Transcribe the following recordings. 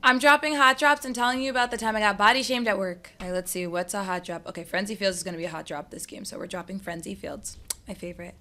I'm dropping hot drops and telling you about the time I got body shamed at work. All right, let's see. What's a hot drop? Okay, Frenzy Fields is going to be a hot drop this game, so we're dropping Frenzy Fields. My favorite.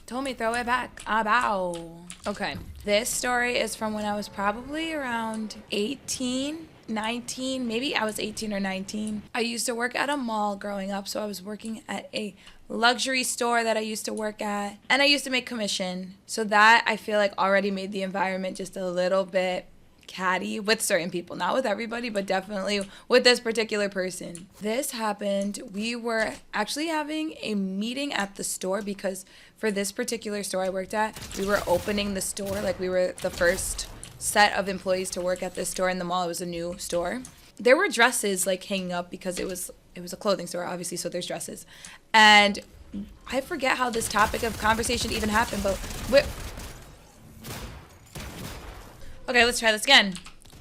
Told me throw it back. Ah, bow. Okay, this story is from when I was probably around 18, 19. Maybe I was 18 or 19. I used to work at a mall growing up, so I was working at a luxury store that I used to work at, and I used to make commission. So that I feel like already made the environment just a little bit catty with certain people, not with everybody, but definitely with this particular person. This happened. We were actually having a meeting at the store because for this particular store I worked at, we were opening the store. Like, we were the first set of employees to work at this store in the mall. It was a new store. There were dresses like hanging up because it was a clothing store, obviously, so there's dresses. And I forget how this topic of conversation even happened, but okay, let's try this again.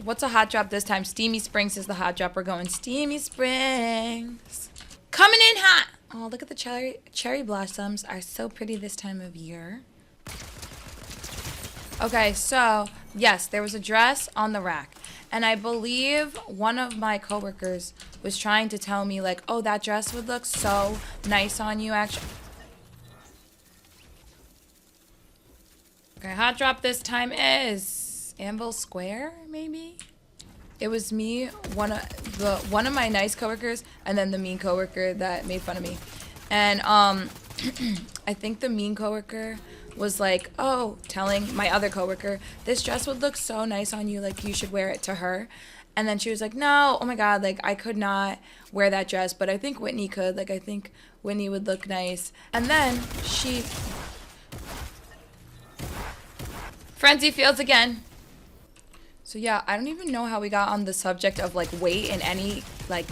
What's a hot drop this time? Steamy Springs is the hot drop. We're going Steamy Springs. Coming in hot. Oh, look at the cherry blossoms. Are so pretty this time of year. Okay, so yes, there was a dress on the rack. And I believe one of my coworkers was trying to tell me, like, oh, that dress would look so nice on you, actually. Okay, hot drop this time is Anvil Square, maybe? It was me, one of my nice coworkers, and then the mean coworker that made fun of me. And I think the mean coworker was like, oh, telling my other coworker, this dress would look so nice on you, like you should wear it, to her. And then she was like, no, oh my God, like I could not wear that dress, but I think Whitney could. Like, I think Whitney would look nice. And then she Frenzy Fields again. So yeah, I don't even know how we got on the subject of like weight in any like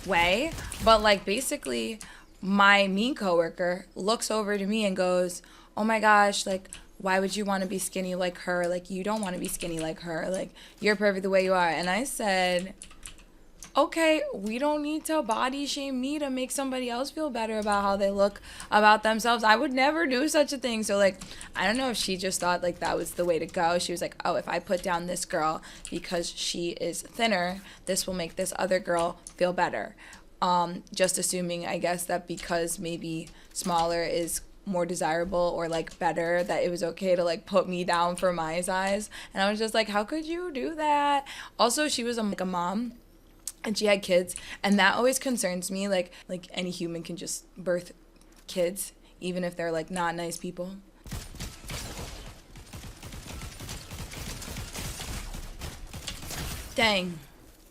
way, but like basically my mean coworker looks over to me and goes, oh my gosh, like, why would you want to be skinny like her? Like, you don't want to be skinny like her. Like, you're perfect the way you are. And I said, okay, we don't need to body shame me to make somebody else feel better about how they look about themselves. I would never do such a thing. So, like, I don't know if she just thought, like, that was the way to go. She was like, oh, if I put down this girl because she is thinner, this will make this other girl feel better. Just assuming, I guess, that because maybe smaller is more desirable or like better, that it was okay to like put me down for my size. And I was just like, how could you do that? Also, she was like a mom and she had kids, and that always concerns me. Like any human can just birth kids, even if they're like not nice people. Dang.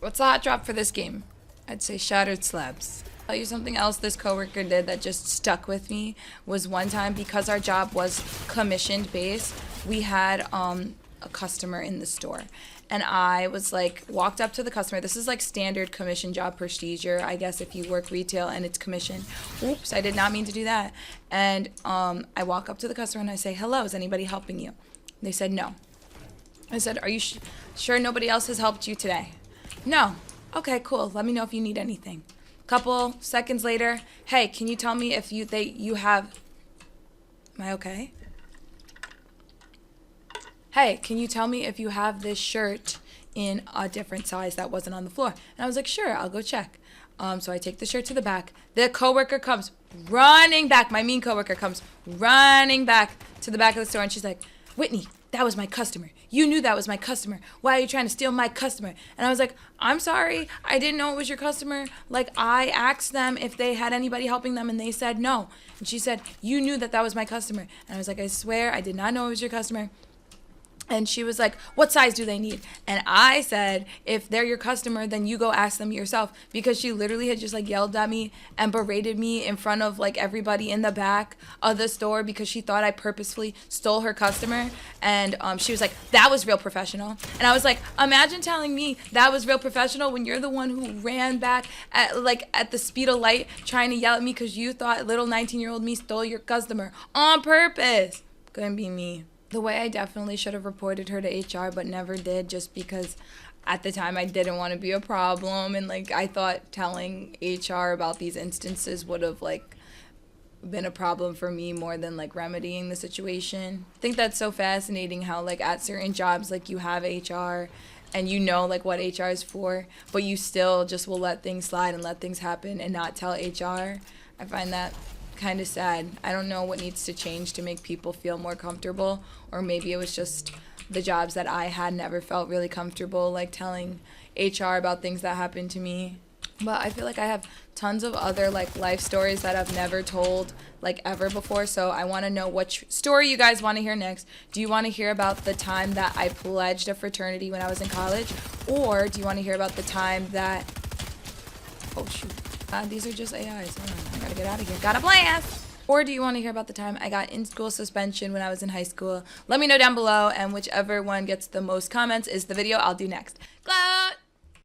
What's the hot drop for this game? I'd say Shattered Slabs. Tell you something else this coworker did that just stuck with me was one time, because our job was commissioned based, we had a customer in the store, and I was like, walked up to the customer. This is like standard commission job procedure, I guess, if you work retail and it's commission. Oops, I did not mean to do that. And I walk up to the customer and I say, hello, is anybody helping you? They said no. I said, are you sure nobody else has helped you today? No. Okay, cool. Let me know if you need anything. Couple seconds later, hey, can you tell me if you have, am I okay? Hey, can you tell me if you have this shirt in a different size that wasn't on the floor? And I was like, sure, I'll go check. So I take the shirt to the back. The coworker comes running back. My mean coworker comes running back to the back of the store, and she's like, Whitney, that was my customer. You knew that was my customer. Why are you trying to steal my customer? And I was like, I'm sorry. I didn't know it was your customer. Like, I asked them if they had anybody helping them, and they said no. And she said, you knew that was my customer. And I was like, I swear I did not know it was your customer. And she was like, what size do they need? And I said, if they're your customer, then you go ask them yourself. Because she literally had just like yelled at me and berated me in front of like everybody in the back of the store because she thought I purposefully stole her customer. And she was like, that was real professional. And I was like, imagine telling me that was real professional when you're the one who ran back at the speed of light trying to yell at me because you thought little 19-year-old me stole your customer on purpose. Couldn't be me. The way I definitely should have reported her to HR, but never did, just because at the time I didn't want to be a problem, and like I thought telling HR about these instances would have like been a problem for me more than like remedying the situation. I think that's so fascinating how like at certain jobs like you have HR and you know like what HR is for, but you still just will let things slide and let things happen and not tell HR. I find that kind of sad. I don't know what needs to change to make people feel more comfortable, or maybe it was just the jobs that I had never felt really comfortable like telling HR about things that happened to me. But I feel like I have tons of other like life stories that I've never told like ever before. So I want to know what story you guys want to hear next. Do you want to hear about the time that I pledged a fraternity when I was in college? Or do you want to hear about the time that... Oh, shoot. These are just AIs. Hold on. I gotta get out of here. Gotta blast! Or do you want to hear about the time I got in-school suspension when I was in high school? Let me know down below, and whichever one gets the most comments is the video I'll do next. Glow!